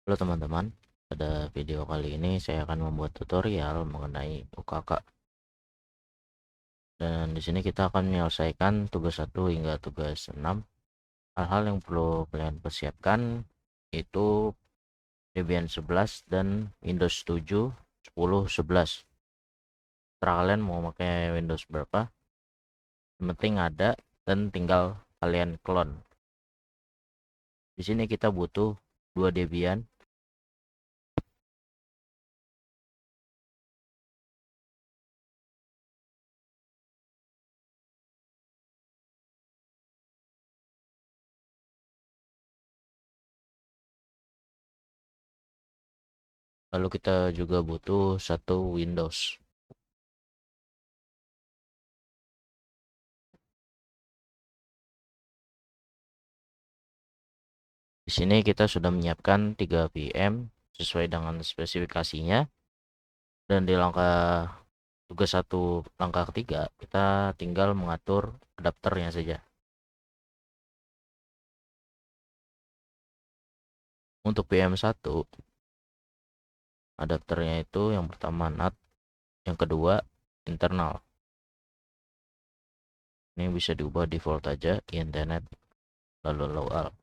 Halo teman-teman, pada video kali ini saya akan membuat tutorial mengenai UKK. Dan di sini kita akan menyelesaikan tugas 1 hingga tugas 6. Hal-hal yang perlu kalian persiapkan itu Debian 11 dan Windows 7, 10, 11. Terserah kalian mau pakai Windows berapa, yang penting ada dan tinggal kalian clone. Di sini kita butuh 2 Debian, lalu kita juga butuh 1 Windows. Di sini kita sudah menyiapkan 3 VM sesuai dengan spesifikasinya, dan di tugas 1 langkah ketiga kita tinggal mengatur adapternya saja. Untuk VM1 adapternya itu yang pertama NAT, yang kedua internal. Ini bisa diubah default aja internet lalu low alt.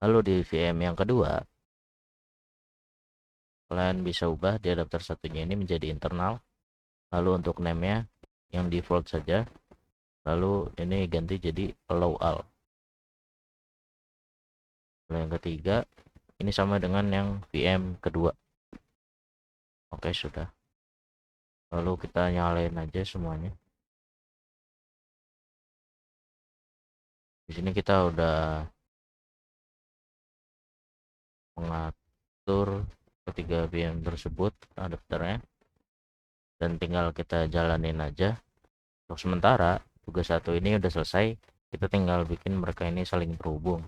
Lalu di VM yang kedua kalian bisa ubah di adapter satunya ini menjadi internal, lalu untuk name-nya yang default saja, lalu ini ganti jadi low alt. Lalu yang ketiga ini sama dengan yang VM kedua. Oke, sudah. Lalu kita nyalain aja semuanya. Di sini kita udah mengatur ketiga VM tersebut adapternya, dan tinggal kita jalanin aja. Untuk sementara tugas 1 ini udah selesai, kita tinggal bikin mereka ini saling terhubung.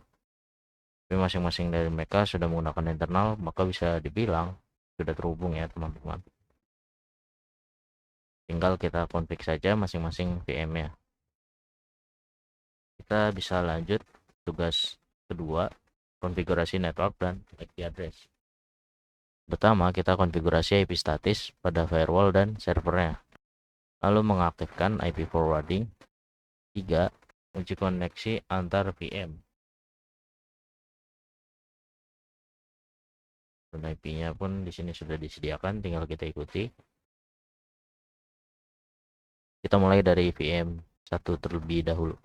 Tapi masing-masing dari mereka sudah menggunakan internal, maka bisa dibilang sudah terhubung ya teman-teman. Tinggal kita config saja masing-masing VM-nya. Kita bisa lanjut tugas kedua, konfigurasi network dan IP address. Pertama, kita konfigurasi IP statis pada firewall dan servernya. Lalu mengaktifkan IP forwarding. 3. Kunci koneksi antar VM. Dan IP-nya pun di sini sudah disediakan, tinggal kita ikuti. Kita mulai dari VM 1 terlebih dahulu.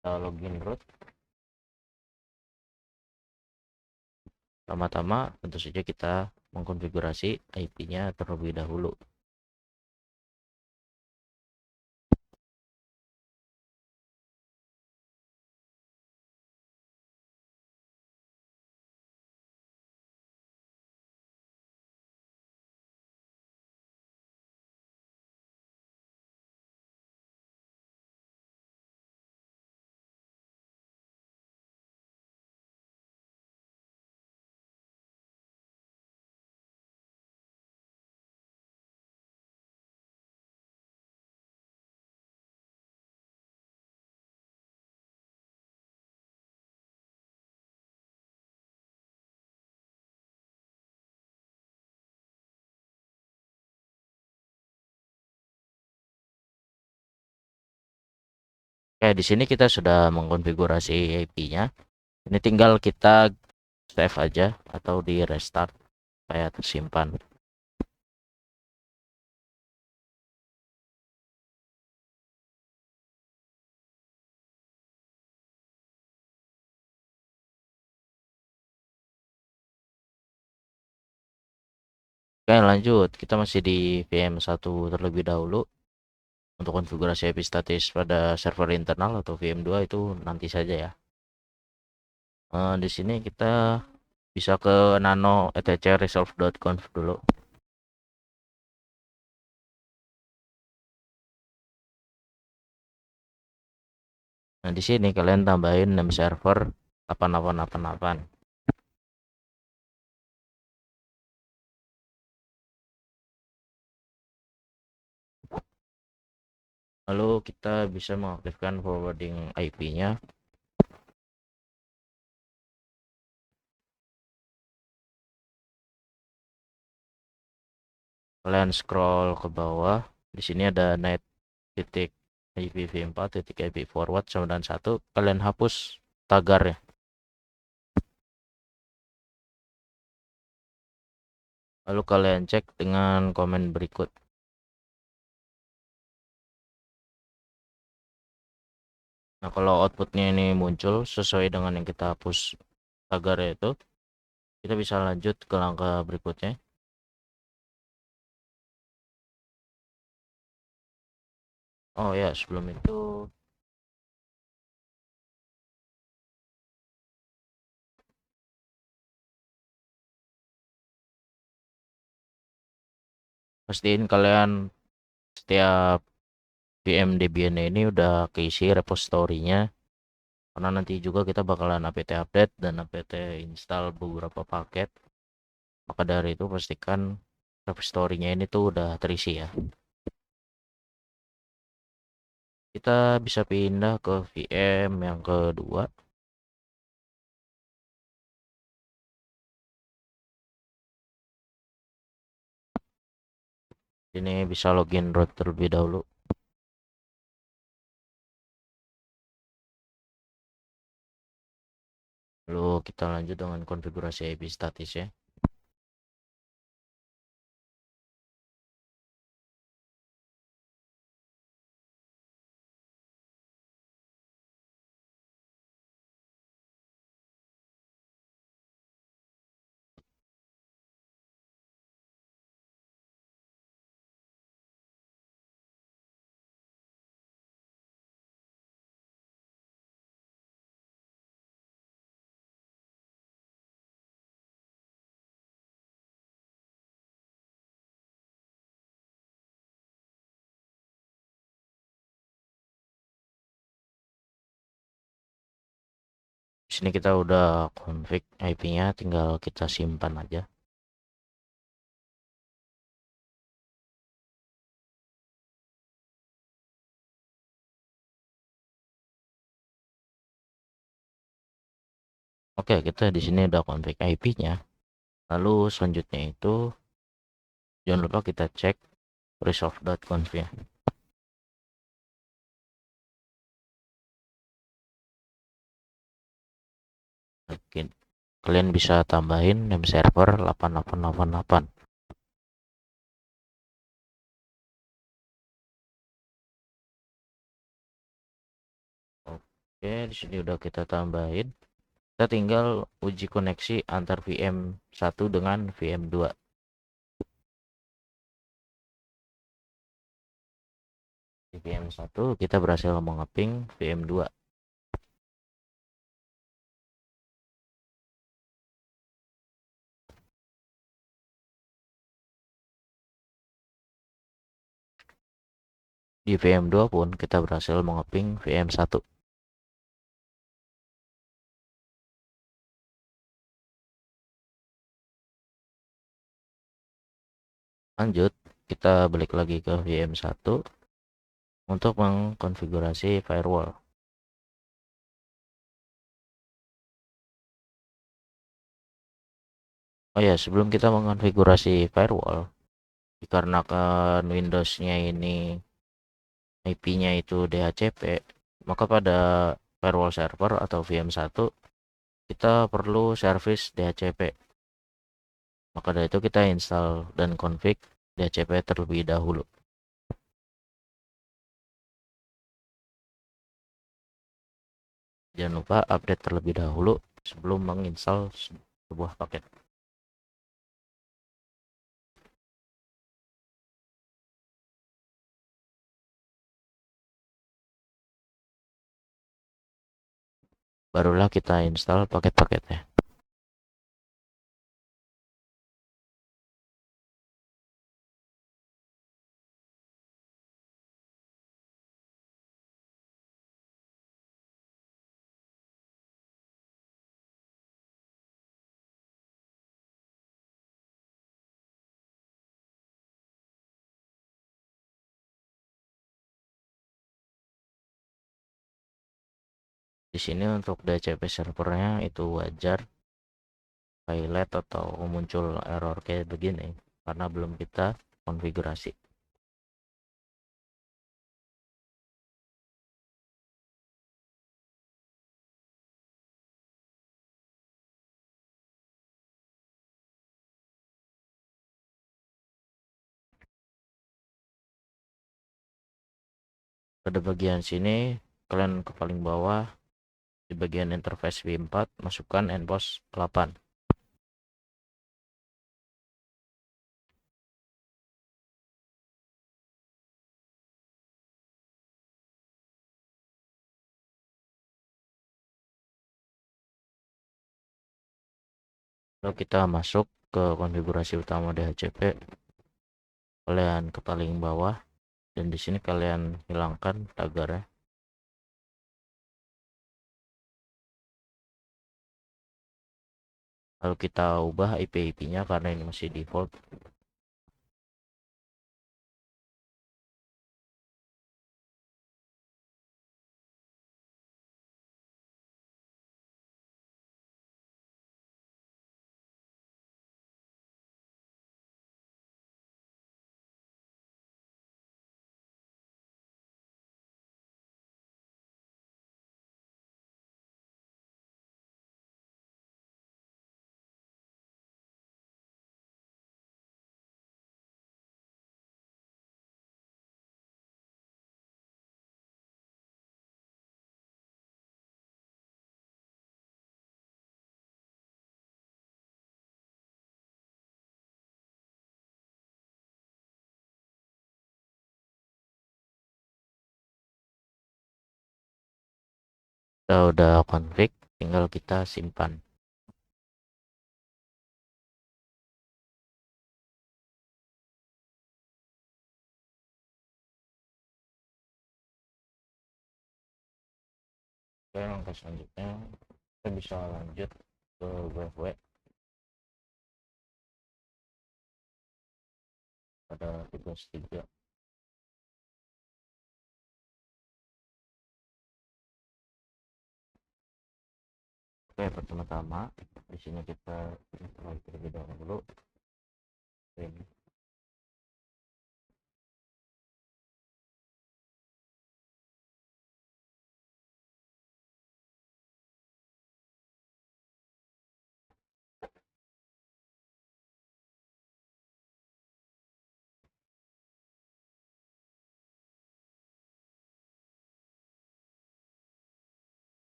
Kita login root. Pertama-tama tentu saja kita mengkonfigurasi IP-nya terlebih dahulu. Oke, di sini kita sudah mengkonfigurasi IP-nya. Ini tinggal kita save aja atau di restart supaya tersimpan. Oke, lanjut. Kita masih di VM1 terlebih dahulu. Untuk konfigurasi IP statis pada server internal atau VM2 itu nanti saja ya. Di sini kita bisa ke nano etc resolve.conf dulu. Nah, di sini kalian tambahin name server 8888. Lalu kita bisa mengaktifkan forwarding IP-nya. Kalian scroll ke bawah. Di sini ada net titik IPv4 titik IP forward sama dengan 1. Kalian hapus tagarnya. Lalu kalian cek dengan komen berikut. Nah, kalau outputnya ini muncul sesuai dengan yang kita hapus tagarnya itu, kita bisa lanjut ke langkah berikutnya. Oh ya, sebelum itu pastiin kalian setiap VM Debian ini udah keisi repository-nya, karena nanti juga kita bakalan apt update dan apt install beberapa paket. Maka dari itu pastikan repository-nya ini tuh udah terisi ya. Kita bisa pindah ke VM yang kedua. Ini bisa login root terlebih dahulu. Lalu kita lanjut dengan konfigurasi IP statis ya. Di sini kita udah config IP-nya, tinggal kita simpan aja. Oke, kita di sini udah config IP-nya. Lalu selanjutnya itu jangan lupa kita cek resolve.conf ya. Oke, kalian bisa tambahin name server 8888. Oke, di sini udah kita tambahin. Kita tinggal uji koneksi antar VM1 dengan VM2. Di VM1 kita berhasil mengeping VM2. Di VM2 pun kita berhasil mengeping VM1. Lanjut, kita balik lagi ke VM1 untuk mengkonfigurasi firewall. Oh ya, sebelum kita mengonfigurasi firewall, dikarenakan Windows-nya ini IP-nya itu DHCP, maka pada firewall server atau VM1 kita perlu service DHCP. Maka dari itu kita install dan config DHCP terlebih dahulu. Jangan lupa update terlebih dahulu sebelum menginstal sebuah paket. Barulah kita install paket-paketnya. Di sini untuk DHCP servernya itu wajar highlight atau muncul error kayak begini karena belum kita konfigurasi. Pada bagian sini kalian ke paling bawah di bagian interface V4 masukkan endpost 8. Lalu kita masuk ke konfigurasi utama DHCP, kalian ke paling bawah dan di sini kalian hilangkan tagarnya. Lalu kita ubah IP-nya karena ini masih default. Kita udah config, tinggal kita simpan. Oke, langkah selanjutnya kita bisa lanjut ke WFW pada tugas 3. Oke, pertama-tama di sini kita mulai terlebih dahulu. Ini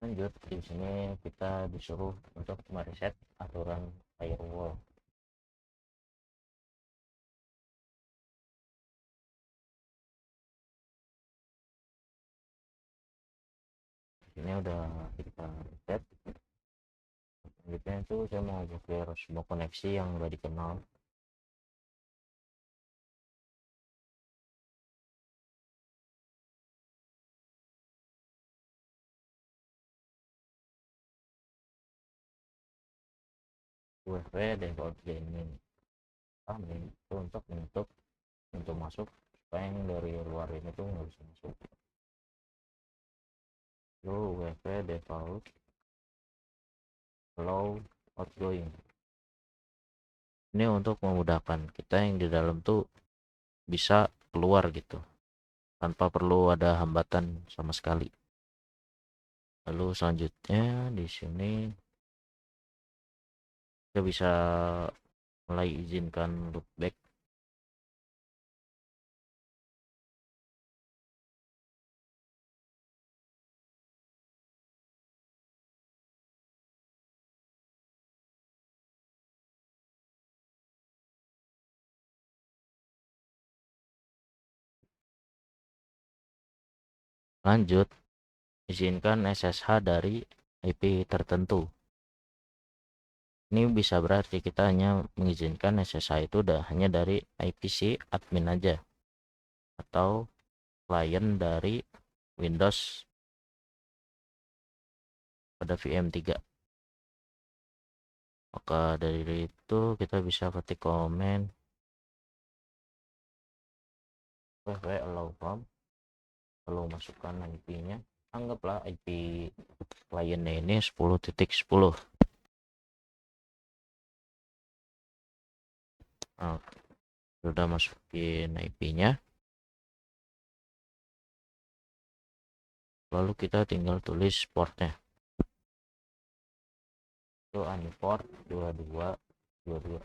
lanjut, di sini kita disuruh untuk mereset aturan firewall. Ini udah kita reset. Selanjutnya itu saya mau blokir semua koneksi yang udah dikenal. UFW default gaming kami itu untuk menutup pintu masuk supaya yang dari luar ini tuh nggak bisa masuk. Lalu UFW default allow outgoing, ini untuk memudahkan kita yang di dalam tuh bisa keluar gitu tanpa perlu ada hambatan sama sekali. Lalu selanjutnya di sini kita bisa mulai izinkan loopback. Lanjut, izinkan SSH dari IP tertentu. Ini bisa berarti kita hanya mengizinkan SSH itu hanya dari IPC admin aja atau klien dari Windows pada VM3. Maka dari itu kita bisa ketik komen www allow from, perlu masukkan IP-nya, anggaplah IP kliennya ini 10.10. Nah, sudah masukin IP-nya, lalu kita tinggal tulis portnya. Itu uniport 2222.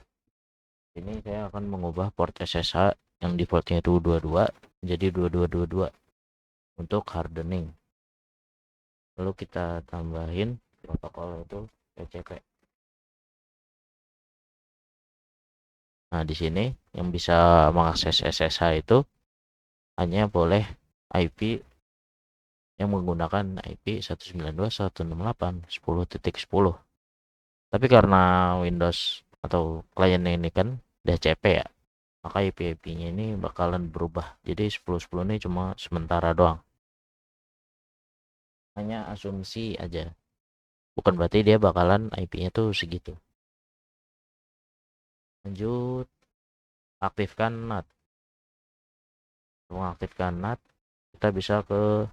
Ini saya akan mengubah port SSH yang defaultnya itu 22 jadi 2222 untuk hardening. Lalu kita tambahin protokol itu TCP. Nah, di sini yang bisa mengakses SSH itu hanya boleh IP yang menggunakan IP 192.168.10.10. Tapi karena Windows atau klien ini kan DHCP ya, maka IP-nya ini bakalan berubah. Jadi 10.10 ini cuma sementara doang. Hanya asumsi aja. Bukan berarti dia bakalan IP-nya tuh segitu. Lanjut, aktifkan NAT. Mengaktifkan NAT, kita bisa ke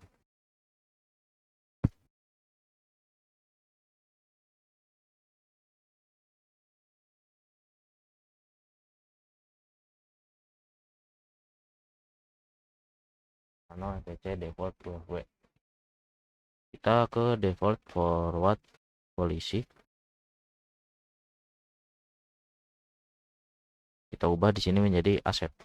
etc default WW. Kita ke default forward policy. Kita ubah di sini menjadi accept.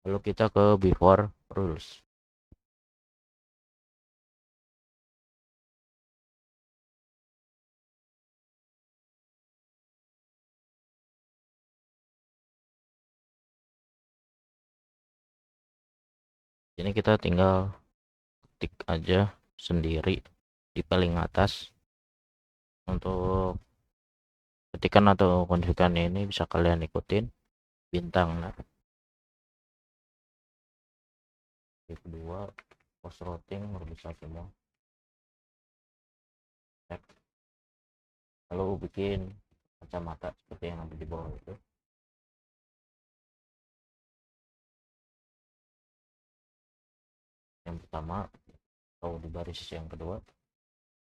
Lalu kita ke before rules. Ini kita tinggal ketik aja sendiri di paling atas. Untuk ketikan atau konfigurasinya ini bisa kalian ikutin bintang. Nah, kedua post routing harus bisa semua. Lalu bikin kacamata seperti yang ada di bawah itu. Yang pertama atau di baris yang kedua,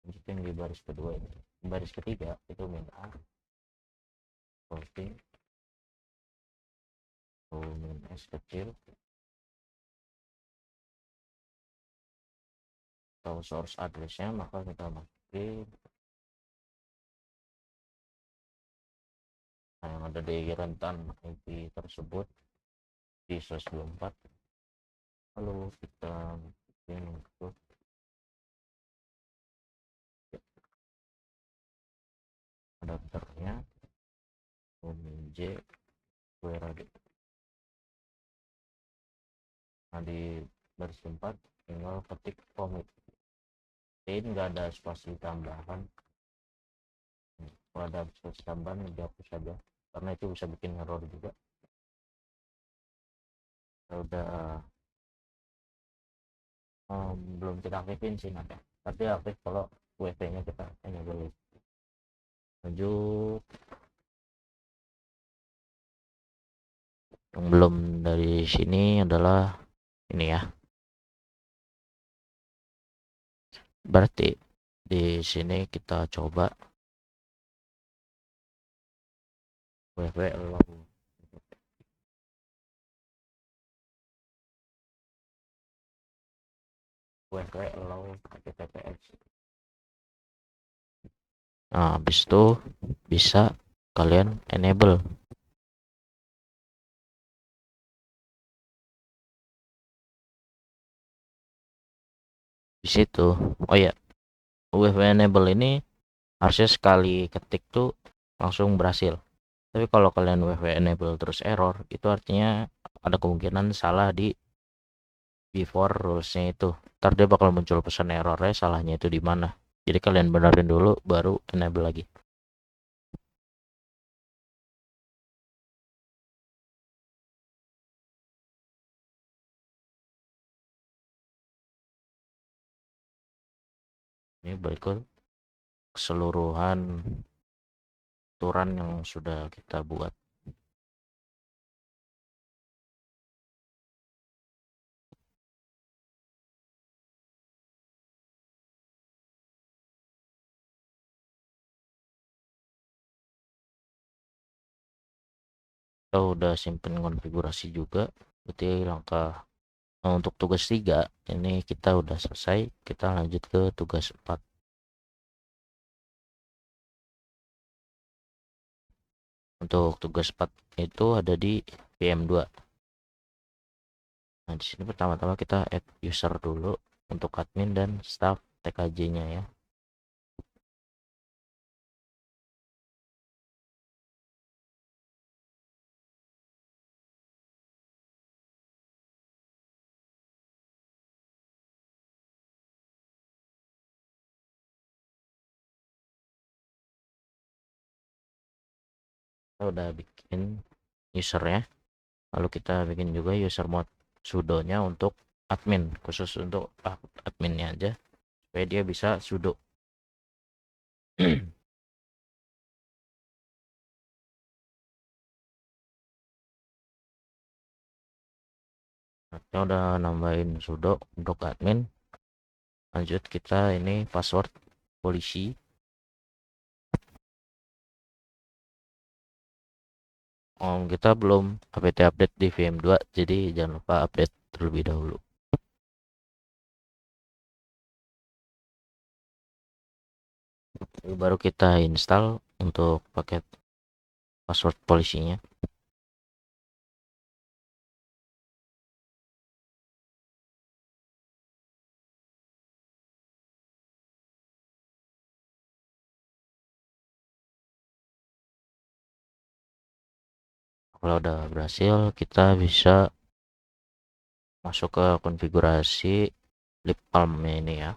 lanjutin di baris kedua ini. Di baris ketiga itu minta routing atau min s kecil atau source addressnya, maka kita masukin yang ada di rentan IP tersebut di 124. Lalu kita bikin untuk adapternya J QRAD. Nah, di baris 4 tinggal ketik commit. Ini nggak ada spasi tambahan. Kalau ada spasi tambahan dihapus saja karena itu bisa bikin error juga. Udah belum kita aktifin sih nanti, tapi aktif kalau WP nya kita enable. Lanjut, yang belum dari sini adalah ini ya, berarti di sini kita coba WP allow HTTPS. Nah, habis itu bisa kalian enable. Di situ, oh ya, WP enable ini harusnya sekali ketik tuh langsung berhasil. Tapi kalau kalian WP enable terus error, itu artinya ada kemungkinan salah di before rulesnya itu. Ntar dia bakal muncul pesan errornya, salahnya itu di mana. Jadi kalian benerin dulu baru enable lagi. Ini berikut keseluruhan aturan yang sudah kita buat. kita udah simpen konfigurasi juga. Berarti langkah untuk tugas 3 ini kita udah selesai. Kita lanjut ke tugas 4. Untuk tugas 4 itu ada di VM2. Nah, di sini pertama-tama kita add user dulu untuk admin dan staff TKJ-nya ya. Kita udah bikin usernya, lalu kita bikin juga user mode sudonya untuk admin, khusus untuk adminnya aja supaya dia bisa sudo. Kita udah nambahin sudo untuk admin. Lanjut kita ini password polisi. Kita belum apt update di VM2, jadi jangan lupa update terlebih dahulu. Baru kita install untuk paket password polisinya. Kalau udah berhasil, kita bisa masuk ke konfigurasi lip palm ini ya.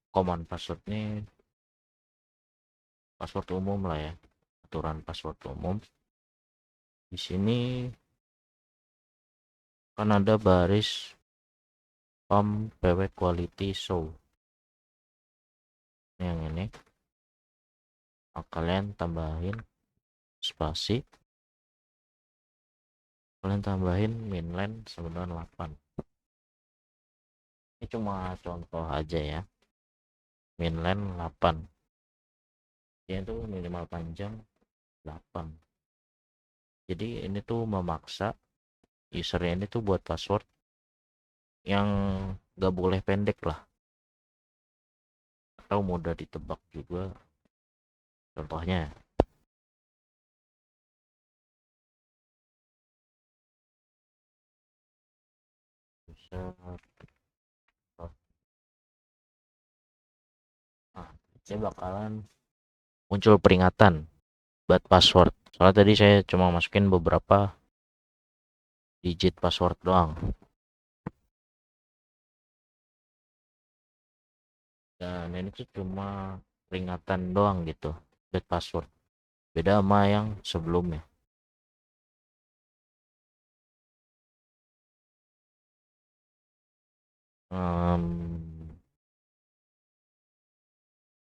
Command password ini password umum lah ya, aturan password umum. Di sini kan ada baris pam pw quality show. Yang ini kalian tambahin spasi, kalian tambahin mainline 98. Ini cuma contoh aja ya, mainline 8, dia itu minimal panjang 8. Jadi ini tuh memaksa usernya ini tuh buat password yang gak boleh pendek lah, atau mudah ditebak juga. Contohnya user, saya bakalan muncul peringatan buat password, soalnya tadi saya cuma masukin beberapa digit password doang, dan ini tuh cuma peringatan doang gitu buat password, beda sama yang sebelumnya.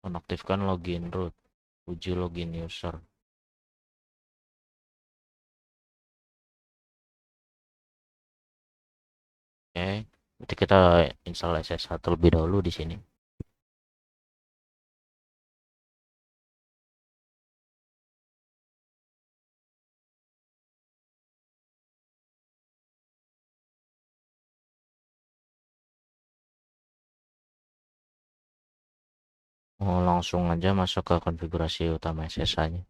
Nonaktifkan login root, uji login user. Oke, berarti kita install SSH terlebih dahulu di sini. Langsung aja masuk ke konfigurasi utama SSH-nya.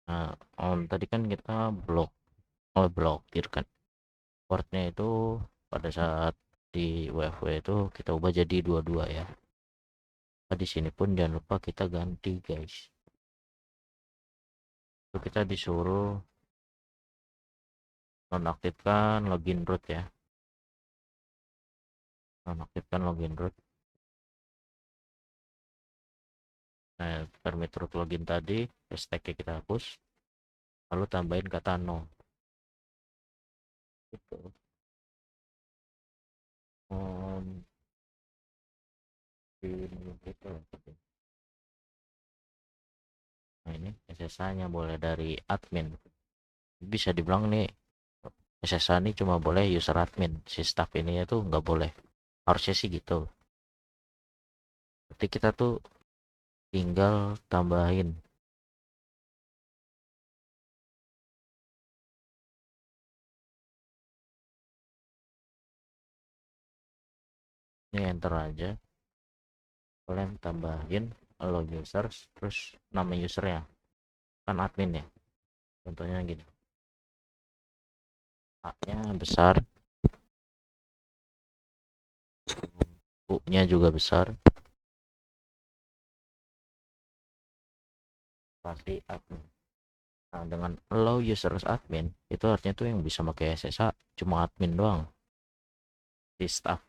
Nah, tadi kan kita blokir kan portnya itu pada saat di WFW itu kita ubah jadi 22 ya. Nah, di sini pun jangan lupa kita ganti guys. Itu kita disuruh nonaktifkan login root ya. Nonaktifkan login root. Nah, permit root login tadi hashtagnya kita hapus, lalu tambahin kata no gitu. um, gitu. SSH-nya boleh dari admin. Bisa dibilang nih SSH ini cuma boleh user admin, si staff ini itu nggak boleh. Harusnya sih gitu. Berarti kita tuh tinggal tambahin. Ini enter aja. Kalian tambahin allow users, terus nama usernya. Kan admin ya. Contohnya gini. A-nya besar, U-nya juga besar, pasti admin. Nah, dengan allow users admin, itu artinya tuh yang bisa pakai SSH cuma admin doang. Di staff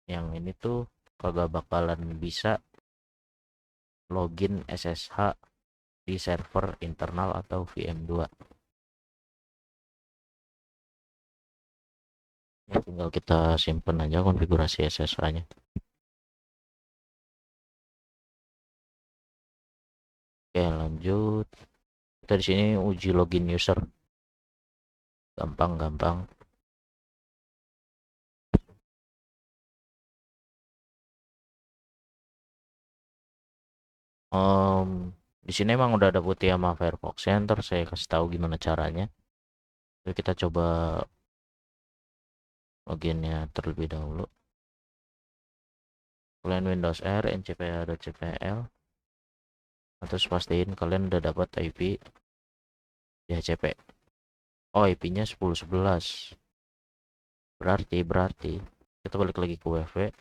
yang ini tuh kagak bakalan bisa login SSH di server internal atau VM2. Ya, tinggal kita simpen aja konfigurasi SSH-nya. Oke, lanjut. Kita di sini uji login user. Gampang-gampang. Di sini emang udah ada putih sama Firefox Center. Saya kasih tahu gimana caranya. Jadi kita coba loginnya terlebih dahulu. Kalian Windows R, ncpa.cpl. Terus pastiin kalian udah dapat IP DHCP. Oh, IP-nya 10.11. Berarti kita balik lagi ke WV.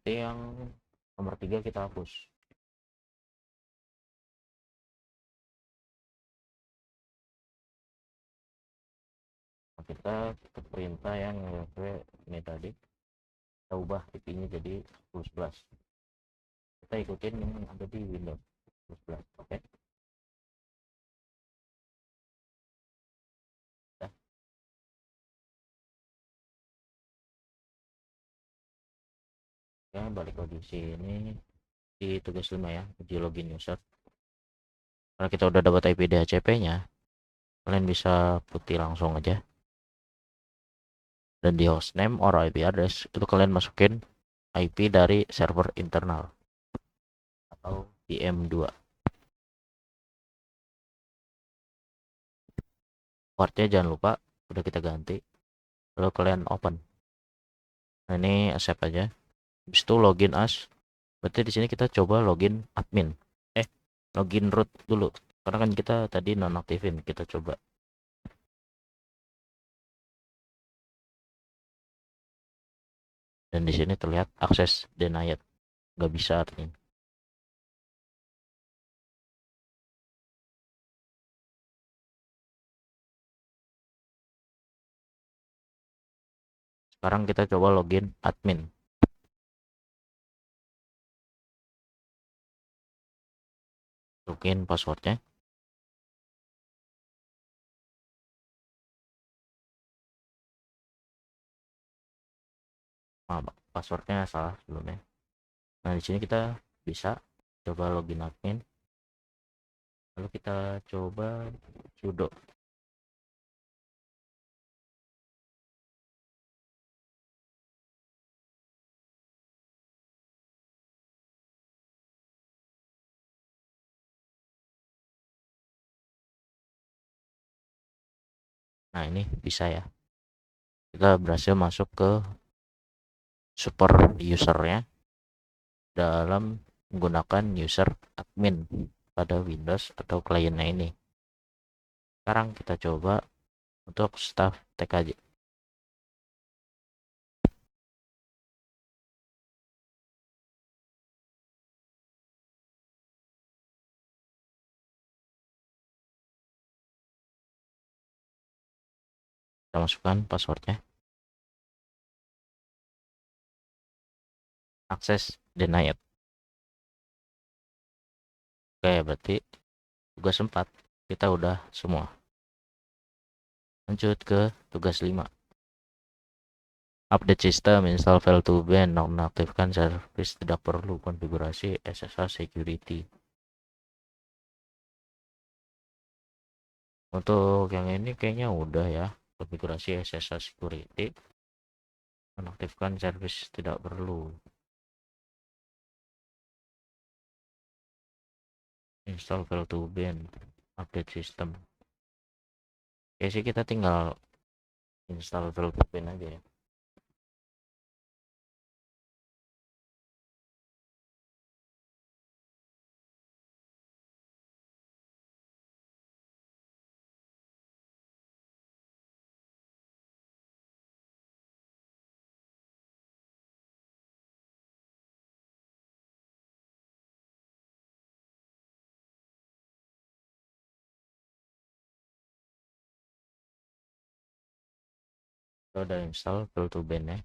Itu yang nomor 3 kita hapus. Nah, kita ke perintah yang WV ini tadi. Kita ubah IP-nya jadi 10.11. Kita ikutin yang ada di Windows 10.11. Oke. Nah, ya balik lagi sini di tugas 5 ya, uji login user. Karena kita udah dapat IP DHCP-nya, kalian bisa putih langsung aja. Dan di hostname or IP address itu kalian masukin IP dari server internal atau VM2. Portnya jangan lupa udah kita ganti. Lalu kalian open. Nah, ini accept aja. Habis itu login as. Berarti di sini kita coba login admin. Login root dulu. Karena kan kita tadi nonaktifin. Kita coba. Dan di sini terlihat akses denied. Nggak bisa artinya. Sekarang kita coba login admin. Masukin passwordnya. Passwordnya salah sebelumnya. Nah, di sini kita bisa coba login admin. Lalu kita coba sudo. Nah, ini bisa ya. Kita berhasil masuk ke super usernya dalam menggunakan user admin pada Windows atau kliennya ini. Sekarang kita coba untuk staff TKJ. Kita masukkan passwordnya. Akses denied. Oke, berarti tugas 4 kita udah semua. Lanjut ke tugas 5. Update sistem, install file to ban, nonaktifkan service tidak perlu, konfigurasi SSH security. Untuk yang ini kayaknya udah ya, konfigurasi SSH security, nonaktifkan service tidak perlu, install file to ban, update sistem. Oke sih, kita tinggal install file to ban aja ya. Kita udah install file to ban ya.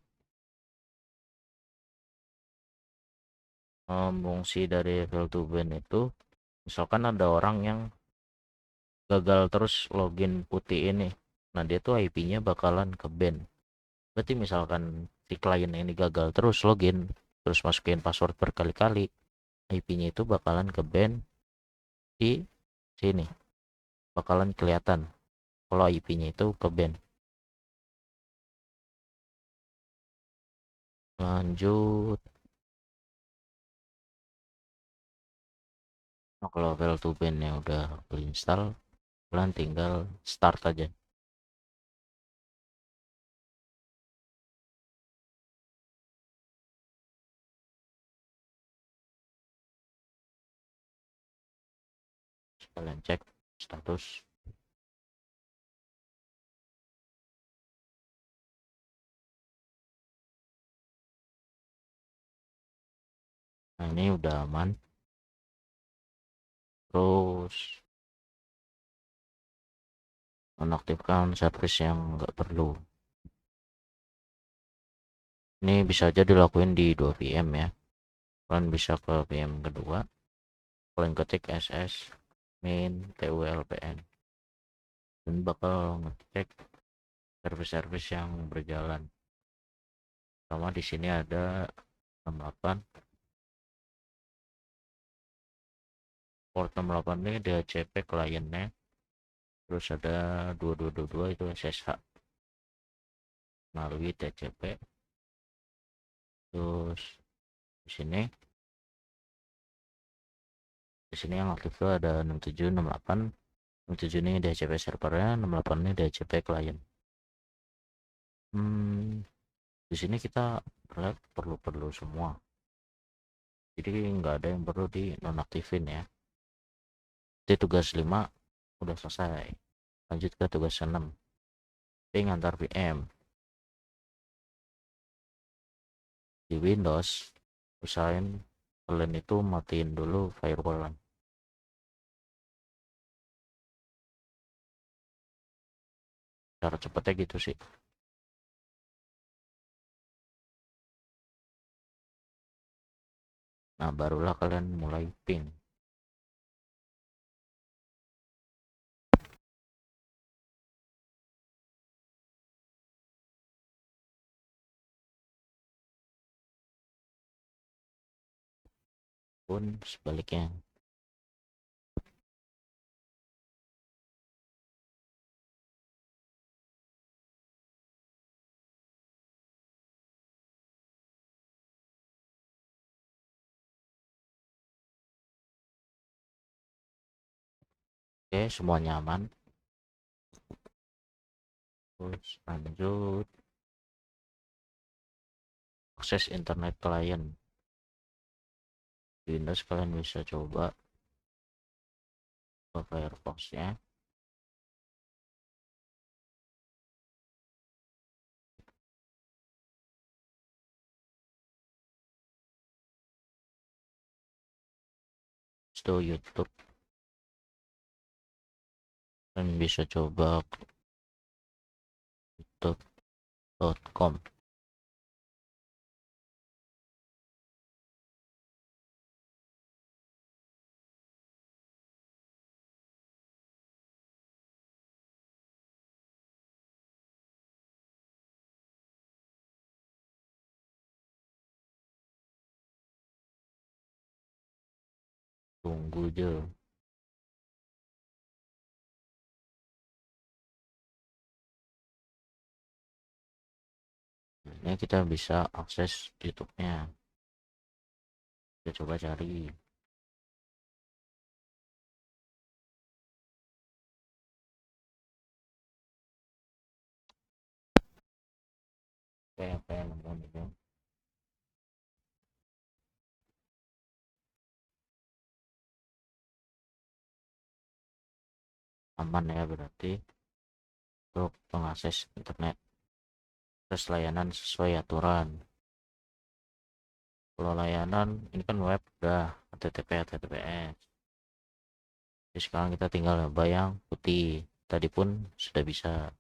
Fungsi dari file to ban itu, misalkan ada orang yang gagal terus login putih ini, nah dia tuh IP-nya bakalan ke ban. Berarti misalkan si klien ini gagal terus login, terus masukin password berkali-kali, IP-nya itu bakalan ke ban di sini, bakalan kelihatan kalau IP-nya itu ke ban. Lanjut. Nah, kalau file to ban nya udah install, kalian tinggal start aja. Kalian cek status. Nah, ini udah aman. Terus nonaktifkan service yang nggak perlu. Ini bisa aja dilakuin di 2 VM ya. Kalian bisa ke VM kedua, kalian ketik ss min tulpn, dan bakal ngecek service-service yang berjalan. Sama di sini ada 68, port 68 ini DHCP kliennya, terus ada 2222 itu SSH melalui DHCP. Terus di sini yang aktif itu ada 67, 68. 67 ini DHCP servernya, 68 ini DHCP klien. Di sini kita lihat perlu semua, jadi nggak ada yang perlu di nonaktifin ya. Jadi tugas 5 udah selesai. Lanjut ke tugas 6, ping antar VM. Di Windows, usahain kalian itu matiin dulu firewall. Cara cepetnya gitu sih. Nah, barulah kalian mulai ping. Pun sebaliknya. Oke, semua nyaman. Terus lanjut akses internet klien. Di Windows kalian bisa coba ke Firefox-nya. Itu YouTube. Kalian bisa coba youtube.com. tunggu aja. Ini kita bisa akses YouTube-nya, kita coba cari. Oke, apa yang nonton itu aman ya, berarti untuk mengakses internet terus layanan sesuai aturan. Kalau layanan ini kan web udah HTTP HTTPS, jadi sekarang kita tinggal nyoba yang putih, tadi pun sudah bisa.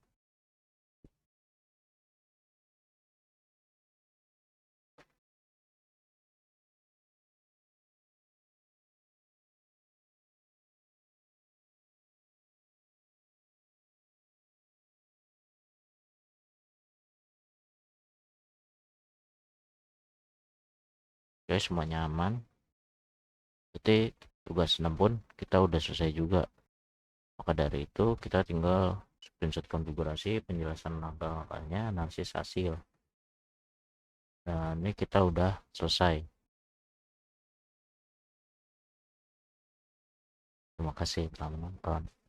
Oke, semuanya aman, berarti tugas 6 pun kita udah selesai juga. Maka dari itu kita tinggal screenshot konfigurasi, penjelasan langkah-langkahnya, analisis hasil, dan ini kita udah selesai. Terima kasih telah menonton.